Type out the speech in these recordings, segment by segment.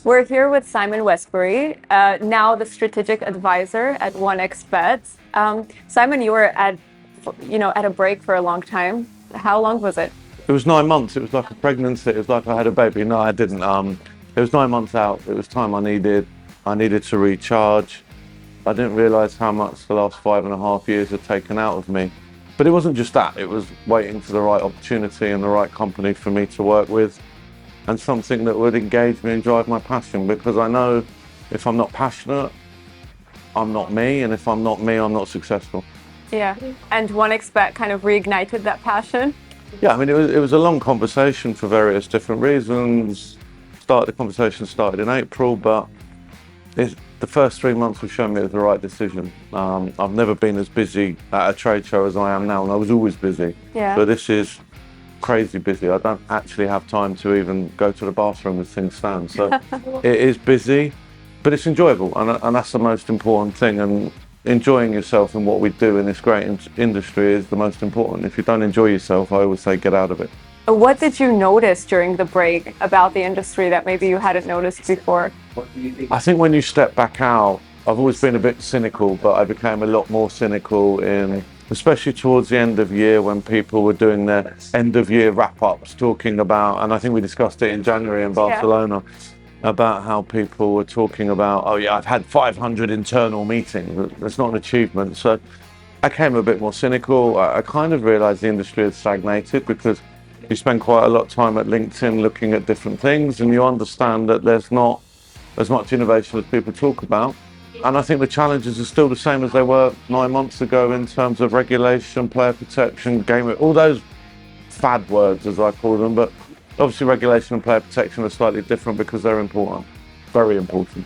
We're here with Simon Westbury, now the strategic advisor at 1xBet. Simon, you were at a break for a long time. How long was it? It was 9 months. It was like a pregnancy. It was like I had a baby. No, I didn't. It was 9 months out. It was time I needed. I needed to recharge. I didn't realise how much the last 5.5 years had taken out of me. But it wasn't just that. It was waiting for the right opportunity and the right company for me to work with, and something that would engage me and drive my passion. Because I know if I'm not passionate, I'm not me, and if I'm not me, I'm not successful. Yeah, and 1xBet kind of reignited that passion. Yeah, I mean, it was a long conversation for various different reasons. The conversation started in April, but the first 3 months have shown me it was the right decision. I've never been as busy at a trade show as I am now, and I was always busy. Yeah. But this is crazy busy. I don't actually have time to even go to the bathroom as things stand. So it is busy, but it's enjoyable, and that's the most important thing. And enjoying yourself in what we do in this great industry is the most important. If you don't enjoy yourself, I always say get out of it. What did you notice during the break about the industry that maybe you hadn't noticed before? I think when you step back out, I've always been a bit cynical, but I became a lot more cynical especially towards the end of year, when people were doing their end of year wrap-ups, talking about, and I think we discussed it in January in Barcelona, about how people were talking about, oh yeah, I've had 500 internal meetings. That's not an achievement. So I became a bit more cynical. I kind of realized the industry had stagnated, because you spend quite a lot of time at LinkedIn looking at different things, and you understand that there's not as much innovation as people talk about. And I think the challenges are still the same as they were 9 months ago in terms of regulation, player protection, all those fad words, as I call them. But obviously regulation and player protection are slightly different because they're important, very important.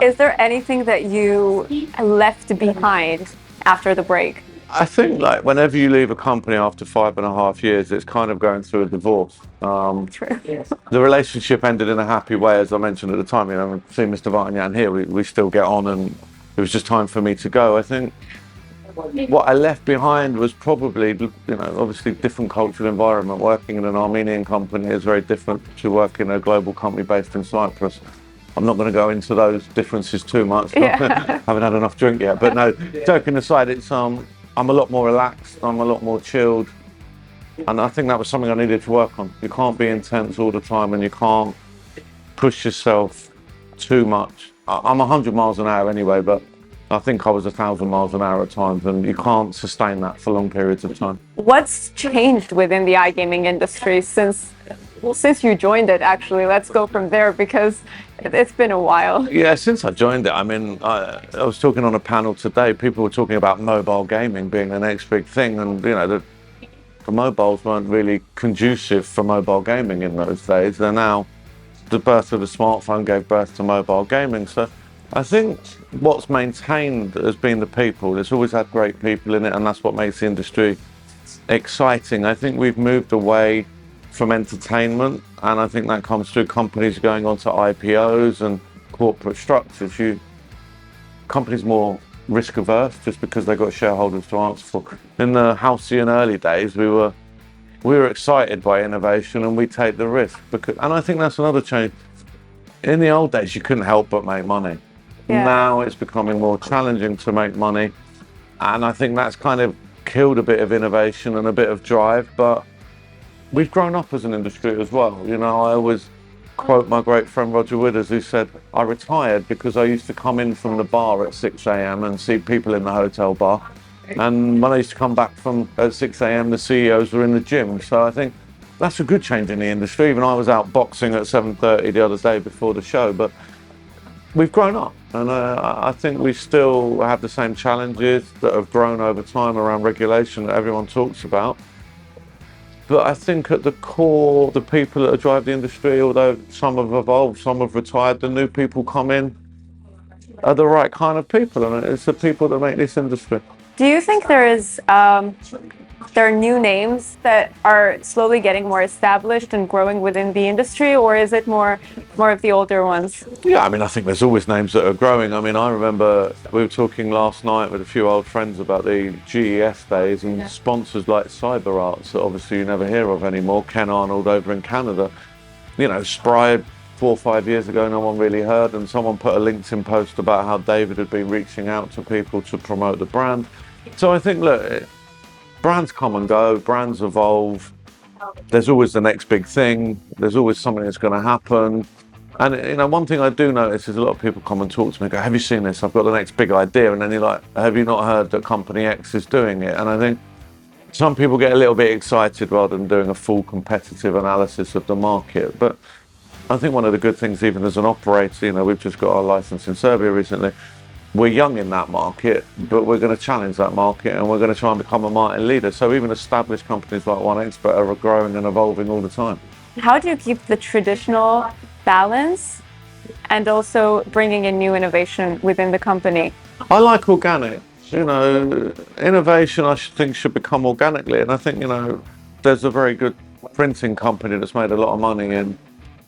Is there anything that you left behind after the break? I think, like, whenever you leave a company after 5.5 years, it's kind of going through a divorce. True. The relationship ended in a happy way, as I mentioned at the time. You know, seeing Mr. Vartanyan here, we still get on, and it was just time for me to go. I think what I left behind was probably, obviously different cultural environment. Working in an Armenian company is very different to working in a global company based in Cyprus. I'm not going to go into those differences too much. Yeah. Haven't had enough drink yet. But no, joking aside, I'm a lot more relaxed. I'm a lot more chilled. And I think that was something I needed to work on. You can't be intense all the time, and you can't push yourself too much. I'm 100 miles an hour anyway, but I think I was 1,000 miles an hour at times, and you can't sustain that for long periods of time. What's changed within the iGaming industry since you joined it, actually? Let's go from there, because it's been a while. Yeah, since I joined it, I mean, I was talking on a panel today. People were talking about mobile gaming being the next big thing, and the mobiles weren't really conducive for mobile gaming in those days. They're now, the birth of the smartphone gave birth to mobile gaming. So I think what's maintained has been the people. It's always had great people in it, and that's what makes the industry exciting. I think we've moved away from entertainment, and I think that comes through companies going on to IPOs and corporate structures. Companies more risk averse just because they've got shareholders to answer for. In the halcyon early days, we were excited by innovation, and we take the risk, and I think that's another change. In the old days, you couldn't help but make money. Yeah. Now it's becoming more challenging to make money, and I think that's kind of killed a bit of innovation and a bit of drive. But we've grown up as an industry as well. I always quote my great friend Roger Withers, who said, I retired because I used to come in from the bar at 6 a.m. and see people in the hotel bar. And when I used to come back from at 6 a.m, the CEOs were in the gym. So I think that's a good change in the industry. Even I was out boxing at 7:30 the other day before the show. But we've grown up, and I think we still have the same challenges that have grown over time around regulation that everyone talks about. But I think at the core, the people that drive the industry, although some have evolved, some have retired, the new people come in are the right kind of people, and it's the people that make this industry. Do you think there are new names that are slowly getting more established and growing within the industry, or is it more of the older ones? Yeah, I mean, I think there's always names that are growing. I mean, I remember we were talking last night with a few old friends about the GES days, and sponsors like CyberArts that obviously you never hear of anymore, Ken Arnold over in Canada, Spry 4 or 5 years ago, no one really heard, and someone put a LinkedIn post about how David had been reaching out to people to promote the brand. So I think, look, brands come and go, brands evolve. There's always the next big thing. There's always something that's going to happen. And one thing I do notice is a lot of people come and talk to me and go, have you seen this? I've got the next big idea. And then you're like, have you not heard that company X is doing it? And I think some people get a little bit excited rather than doing a full competitive analysis of the market. But I think one of the good things, even as an operator, we've just got our license in Serbia recently. We're young in that market, but we're going to challenge that market and we're going to try and become a market leader. So even established companies like OneXpert are growing and evolving all the time. How do you keep the traditional balance and also bringing in new innovation within the company? I like organic. Innovation I think should become organically. And I think, there's a very good printing company that's made a lot of money in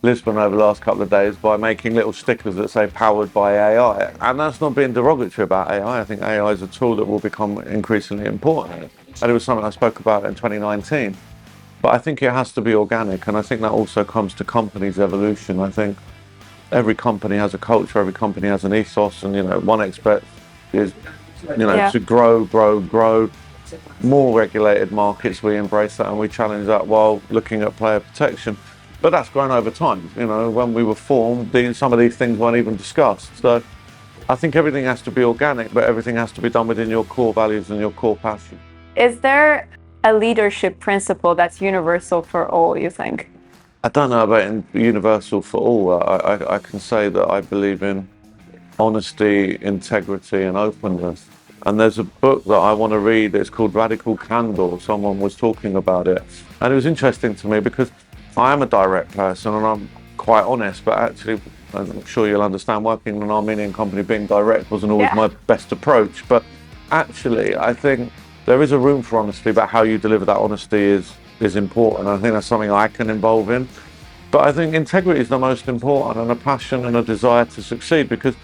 Lisbon over the last couple of days by making little stickers that say powered by AI. And that's not being derogatory about AI. I think AI is a tool that will become increasingly important. And it was something I spoke about in 2019. But I think it has to be organic. And I think that also comes to companies' evolution. I think every company has a culture, every company has an ethos. And, OneXpert is, to grow. More regulated markets, we embrace that and we challenge that while looking at player protection. But that's grown over time. When we were formed, some of these things weren't even discussed. So I think everything has to be organic, but everything has to be done within your core values and your core passion. Is there a leadership principle that's universal for all, you think? I don't know about universal for all. I can say that I believe in honesty, integrity, and openness. And there's a book that I want to read. It's called Radical Candor. Someone was talking about it. And it was interesting to me because I am a direct person and I'm quite honest, but actually, I'm sure you'll understand, working in an Armenian company, being direct wasn't always my best approach. But actually, I think there is a room for honesty, but how you deliver that honesty is important. I think that's something I can involve in. But I think integrity is the most important, and a passion and a desire to succeed, because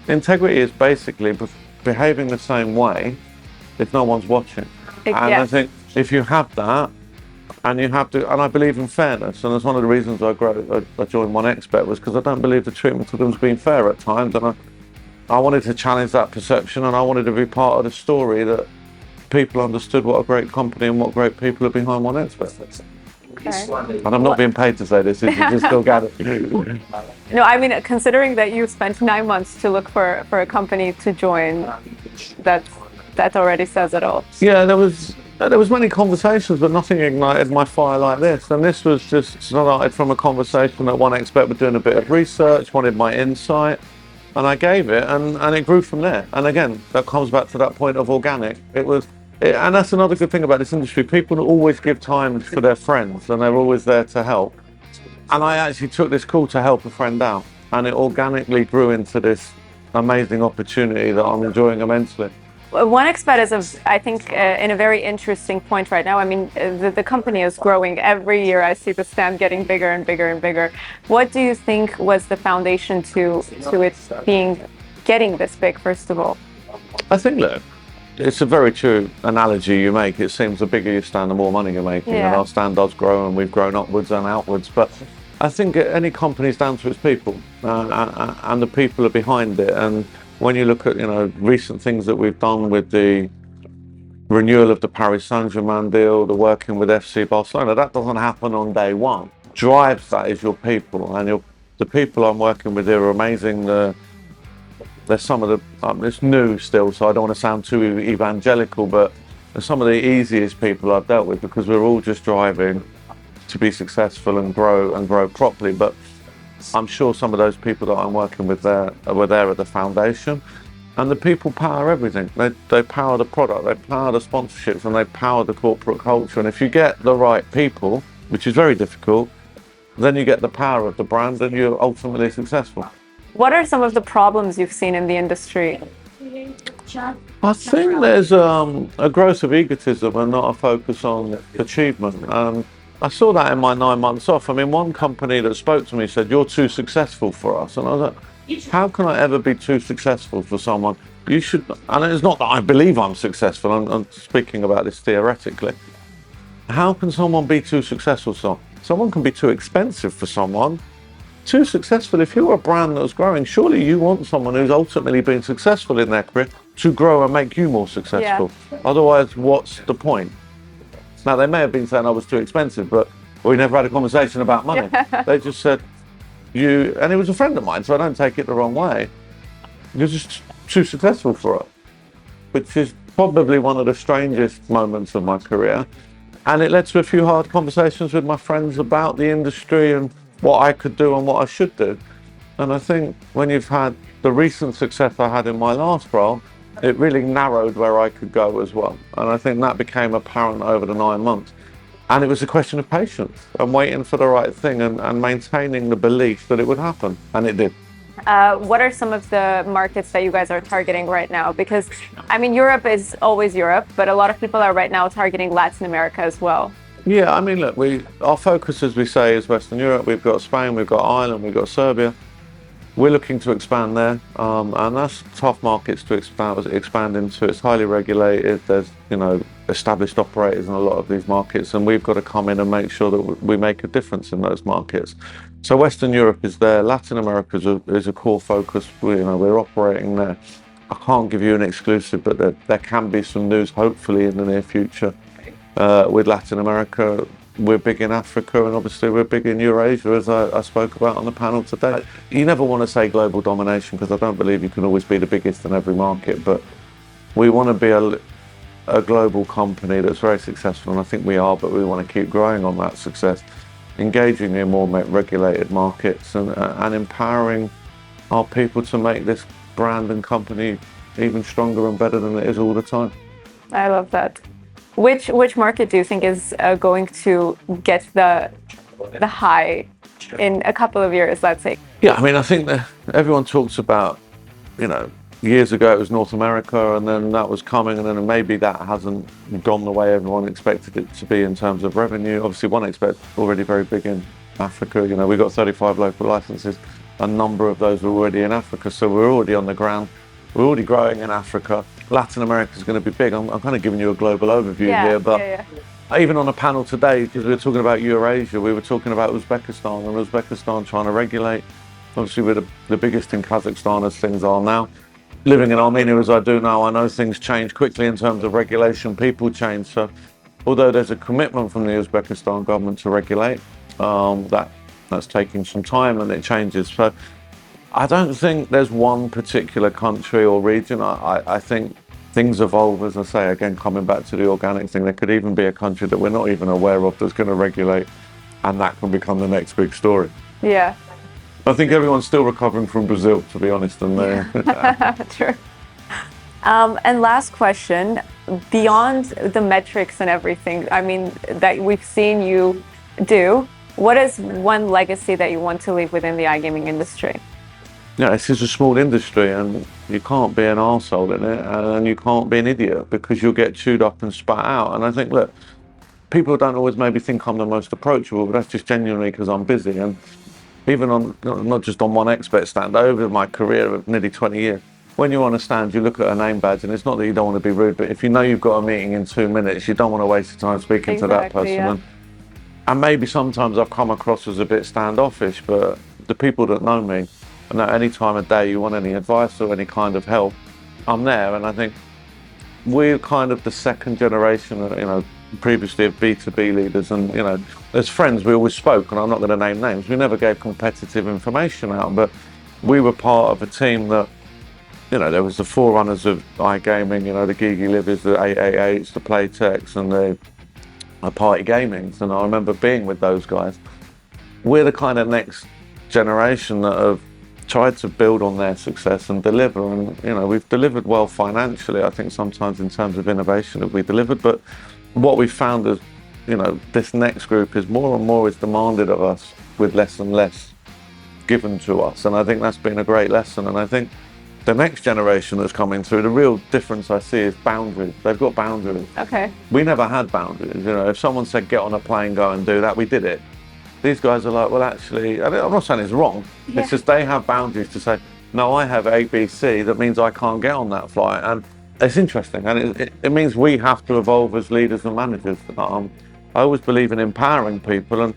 integrity is basically behaving the same way if no one's watching. And I think if you have that, and I believe in fairness, and that's one of the reasons I joined OneXpert was because I don't believe the treatment to them has been fair at times, and I wanted to challenge that perception, and I wanted to be part of the story that people understood what a great company and what great people are behind OneXpert. Okay. And I'm not being paid to say this, it's just organic. No, I mean, considering that you spent 9 months to look for a company to join, that already says it all. Yeah, there was many conversations, but nothing ignited my fire like this. And this was just started from a conversation that OneXpert were doing a bit of research, wanted my insight, and I gave it, and it grew from there. And again, that comes back to that point of organic. And that's another good thing about this industry. People always give time for their friends, and they're always there to help. And I actually took this call to help a friend out, and it organically grew into this amazing opportunity that I'm enjoying immensely. OneXpert is, I think, in a very interesting point right now. I mean, the company is growing every year. I see the stand getting bigger and bigger and bigger. What do you think was the foundation to it getting this big, first of all? I think, look, it's a very true analogy you make. It seems the bigger you stand, the more money you're making. And our stand does grow, and we've grown upwards and outwards. But I think any company is down to its people, and the people are behind it. And when you look at recent things that we've done with the renewal of the Paris Saint-Germain deal, the working with FC Barcelona, that doesn't happen on day one. Drives that is your people, and the people I'm working with here are amazing. There's some of the, it's new still, so I don't want to sound too evangelical, but they're some of the easiest people I've dealt with, because we're all just driving to be successful and grow properly. But I'm sure some of those people that I'm working with were there at the foundation, and the people power everything. They power the product, they power the sponsorships, and they power the corporate culture. And if you get the right people, which is very difficult, then you get the power of the brand, and you're ultimately successful. What are some of the problems you've seen in the industry? I think there's a growth of egotism and not a focus on achievement. I saw that in my 9 months off. I mean, one company that spoke to me said, "You're too successful for us." And I was like, how can I ever be too successful for someone? You should, and it's not that I believe I'm successful, I'm speaking about this theoretically. How can someone be too successful? Someone can be too expensive for someone, too successful. If you're a brand that's growing, surely you want someone who's ultimately been successful in their career to grow and make you more successful. Otherwise, what's the point? Now, they may have been saying I was too expensive, but we never had a conversation about money. They just said, and he was a friend of mine, so I don't take it the wrong way. You're just too successful for it, which is probably one of the strangest moments of my career. And it led to a few hard conversations with my friends about the industry and what I could do and what I should do. And I think when you've had the recent success I had in my last role, it really narrowed where I could go as well. And I think that became apparent over the 9 months. And it was a question of patience and waiting for the right thing and maintaining the belief that it would happen. And it did. What are some of the markets that you guys are targeting right now? Because, I mean, Europe is always Europe, but a lot of people are right now targeting Latin America as well. Yeah, I mean, look, our focus, as we say, is Western Europe. We've got Spain, we've got Ireland, we've got Serbia. We're looking to expand there, and that's tough markets to expand into. It's highly regulated. There's, established operators in a lot of these markets, and we've got to come in and make sure that we make a difference in those markets. So Western Europe is there. Latin America is a core focus. We're operating there. I can't give you an exclusive, but there can be some news, hopefully, in the near future with Latin America. We're big in Africa, and obviously we're big in Eurasia, as I spoke about on the panel today. You never want to say global domination, because I don't believe you can always be the biggest in every market, but we want to be a global company that's very successful, and I think we are, but we want to keep growing on that success, engaging in more regulated markets and empowering our people to make this brand and company even stronger and better than it is all the time. I love that. Which market do you think is going to get the high in a couple of years, let's say? Yeah, I mean, I think that everyone talks about, years ago it was North America, and then that was coming, and then maybe that hasn't gone the way everyone expected it to be in terms of revenue. Obviously, one expect already very big in Africa. We've got 35 local licenses. A number of those are already in Africa, so we're already on the ground. We're already growing in Africa. Latin America is going to be big. I'm kind of giving you a global overview here, but even on a panel today, because we were talking about Eurasia, we were talking about Uzbekistan, and Uzbekistan trying to regulate. Obviously, we're the biggest in Kazakhstan as things are now. Living in Armenia as I do now, I know things change quickly in terms of regulation. People change. So although there's a commitment from the Uzbekistan government to regulate, that's taking some time, and it changes. So I don't think there's one particular country or region. I think things evolve, as I say, again, coming back to the organic thing. There could even be a country that we're not even aware of that's going to regulate, and that can become the next big story. Yeah. I think everyone's still recovering from Brazil, to be honest. And True. And last question, beyond the metrics and everything, I mean, that we've seen you do, what is one legacy that you want to leave within the iGaming industry? Yeah, this is a small industry, and you can't be an arsehole in it, and you can't be an idiot, because you'll get chewed up and spat out. And I think, look, people don't always maybe think I'm the most approachable, but that's just genuinely because I'm busy. And even on, not just on one expert stand, over my career of nearly 20 years, when you're on a stand, you look at a name badge, and it's not that you don't want to be rude, but if you know you've got a meeting in 2 minutes, you don't want to waste your time speaking to that person. Yeah. And maybe sometimes I've come across as a bit standoffish, but the people that know me, and at any time of day you want any advice or any kind of help, I'm there. And I think we're kind of the second generation, previously of B2B leaders, and as friends we always spoke, and I'm not going to name names, we never gave competitive information out, but we were part of a team that, there was the forerunners of iGaming, the Gigi Livers, the 888s, the Playtechs, and the Party Gamings, and I remember being with those guys. We're the kind of next generation that have tried to build on their success and deliver, and we've delivered well financially. I think sometimes in terms of innovation that we delivered, but what we found is, this next group is more and more is demanded of us with less and less given to us. And I think that's been a great lesson. And I think the next generation that's coming through, the real difference I see is boundaries. They've got boundaries. Okay. We never had boundaries. If someone said, get on a plane, go and do that, we did it. These guys are like, well, actually, I'm not saying it's wrong. Yeah. It's just they have boundaries to say, no, I have ABC, that means I can't get on that flight. And it's interesting, and it means we have to evolve as leaders and managers. I always believe in empowering people, and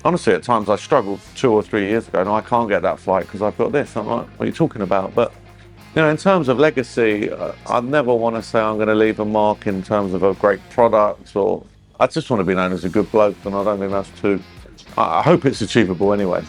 honestly, at times I struggled 2 or 3 years ago, and I can't get that flight because I've got this. I'm like, what are you talking about? But in terms of legacy, I'd never want to say I'm going to leave a mark in terms of a great product, or I just want to be known as a good bloke, and I don't think that's too. I hope it's achievable anyway.